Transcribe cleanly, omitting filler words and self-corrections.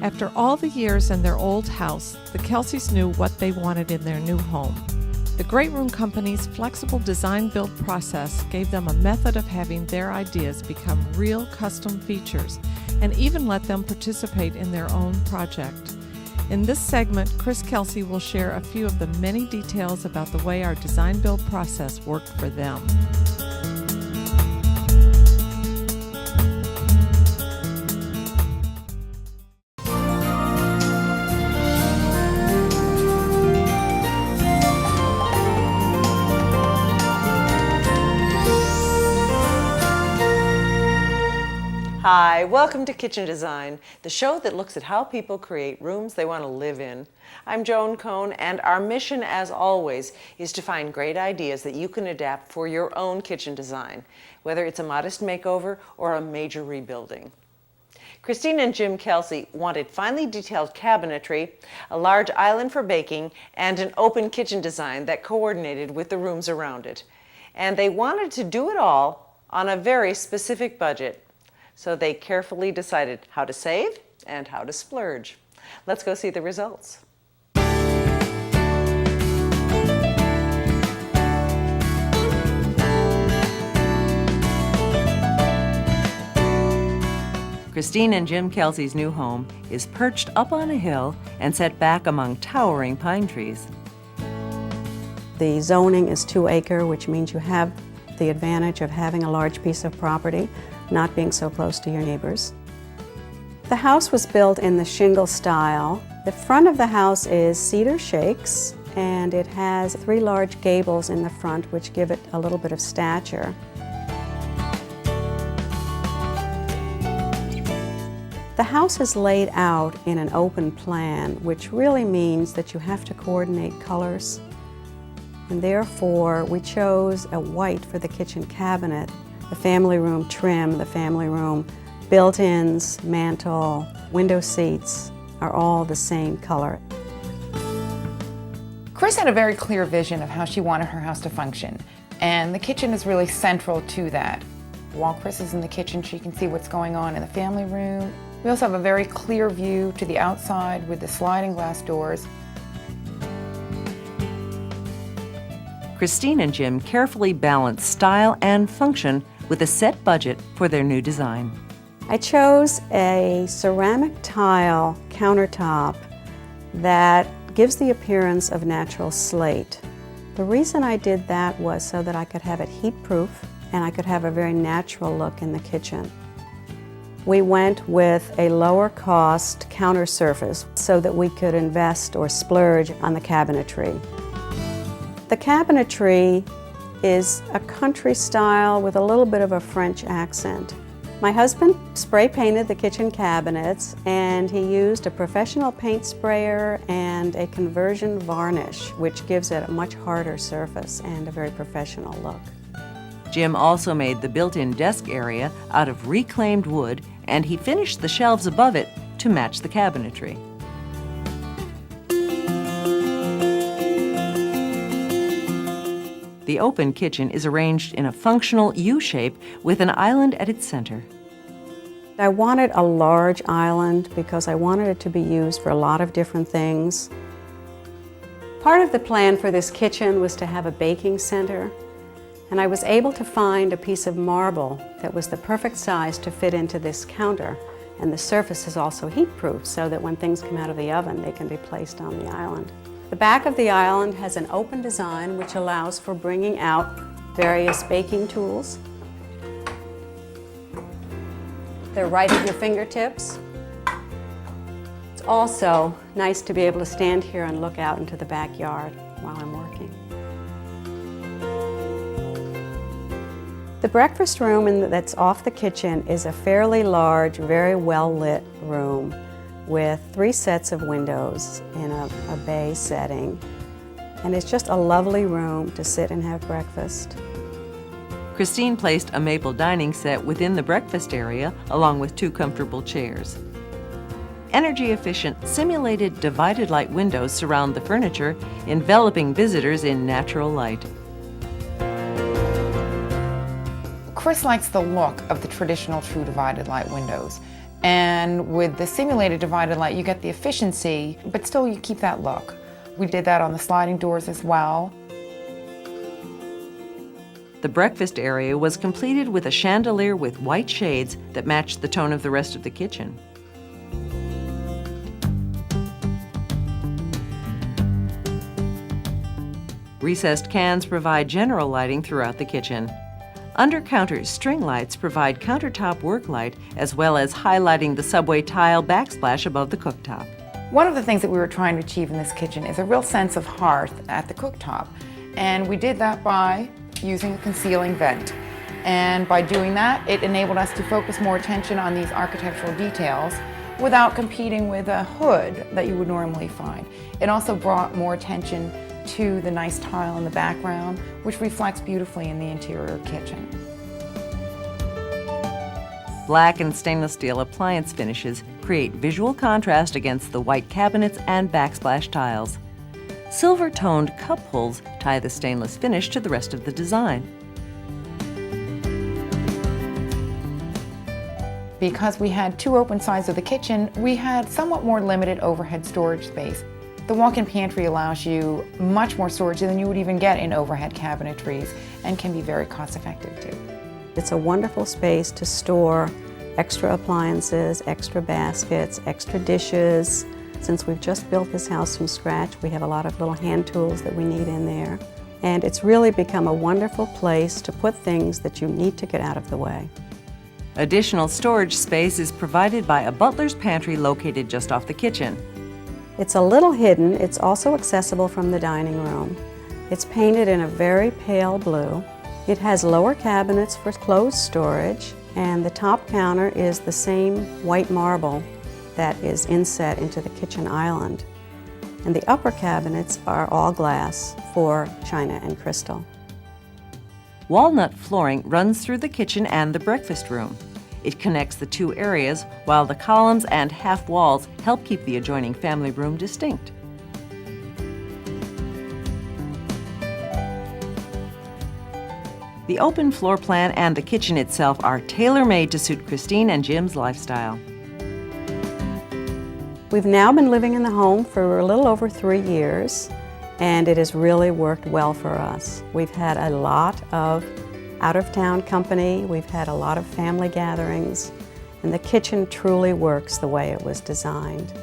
After all the years in their old house, the Kelseys knew what they wanted in their new home. The Great Room Company's flexible design-build process gave them a method of having their ideas become real custom features and even let them participate in their own project. In this segment, Chris Kelsey will share a few of the many details about the way our design-build process worked for them. Hi, welcome to Kitchen Design, the show that looks at how people create rooms they want to live in. I'm Joan Cohn, and our mission, as always, is to find great ideas that you can adapt for your own kitchen design, whether it's a modest makeover or a major rebuilding. Christine and Jim Kelsey wanted finely detailed cabinetry, a large island for baking, and an open kitchen design that coordinated with the rooms around it. And they wanted to do it all on a very specific budget. So they carefully decided how to save and how to splurge. Let's go see the results. Christine and Jim Kelsey's new home is perched up on a hill and set back among towering pine trees. The zoning is 2-acre, which means you have the advantage of having a large piece of property, not being so close to your neighbors. The house was built in the shingle style. The front of the house is cedar shakes, and it has 3 large gables in the front which give it a little bit of stature. The house is laid out in an open plan, which really means that you have to coordinate colors. And therefore, we chose a white for the kitchen cabinet. The family room trim, the family room built-ins, mantle, window seats are all the same color. Chris had a very clear vision of how she wanted her house to function, and the kitchen is really central to that. While Chris is in the kitchen, she can see what's going on in the family room. We also have a very clear view to the outside with the sliding glass doors. Christine and Jim carefully balanced style and function with a set budget for their new design. I chose a ceramic tile countertop that gives the appearance of natural slate. The reason I did that was so that I could have it heat-proof and I could have a very natural look in the kitchen. We went with a lower cost counter surface so that we could invest or splurge on the cabinetry. The cabinetry is a country style with a little bit of a French accent. My husband spray painted the kitchen cabinets, and he used a professional paint sprayer and a conversion varnish, which gives it a much harder surface and a very professional look. Jim also made the built-in desk area out of reclaimed wood, and he finished the shelves above it to match the cabinetry. The open kitchen is arranged in a functional U-shape with an island at its center. I wanted a large island because I wanted it to be used for a lot of different things. Part of the plan for this kitchen was to have a baking center, and I was able to find a piece of marble that was the perfect size to fit into this counter, and the surface is also heat-proof so that when things come out of the oven, they can be placed on the island. The back of the island has an open design which allows for bringing out various baking tools. They're right at your fingertips. It's also nice to be able to stand here and look out into the backyard while I'm working. The breakfast room that's off the kitchen is a fairly large, very well-lit room with 3 sets of windows in a bay setting. And it's just a lovely room to sit and have breakfast. Christine placed a maple dining set within the breakfast area, along with 2 comfortable chairs. Energy-efficient, simulated divided light windows surround the furniture, enveloping visitors in natural light. Chris likes the look of the traditional true divided light windows. And with the simulated divided light, you get the efficiency, but still you keep that look. We did that on the sliding doors as well. The breakfast area was completed with a chandelier with white shades that matched the tone of the rest of the kitchen. Recessed cans provide general lighting throughout the kitchen. Under-counter string lights provide countertop work light as well as highlighting the subway tile backsplash above the cooktop. One of the things that we were trying to achieve in this kitchen is a real sense of hearth at the cooktop. And we did that by using a concealing vent. And by doing that, it enabled us to focus more attention on these architectural details without competing with a hood that you would normally find. It also brought more attention to the nice tile in the background, which reflects beautifully in the interior kitchen. Black and stainless steel appliance finishes create visual contrast against the white cabinets and backsplash tiles. Silver-toned cup holes tie the stainless finish to the rest of the design. Because we had two open sides of the kitchen, we had somewhat more limited overhead storage space. The walk-in pantry allows you much more storage than you would even get in overhead cabinetries and can be very cost-effective too. It's a wonderful space to store extra appliances, extra baskets, extra dishes. Since we've just built this house from scratch, we have a lot of little hand tools that we need in there. And it's really become a wonderful place to put things that you need to get out of the way. Additional storage space is provided by a butler's pantry located just off the kitchen. It's a little hidden. It's also accessible from the dining room. It's painted in a very pale blue. It has lower cabinets for clothes storage, and the top counter is the same white marble that is inset into the kitchen island. And the upper cabinets are all glass for china and crystal. Walnut flooring runs through the kitchen and the breakfast room. It connects the two areas, while the columns and half walls help keep the adjoining family room distinct. The open floor plan and the kitchen itself are tailor-made to suit Christine and Jim's lifestyle. We've now been living in the home for a little over 3 years, and it has really worked well for us. We've had a lot of out-of-town company, we've had a lot of family gatherings, and the kitchen truly works the way it was designed.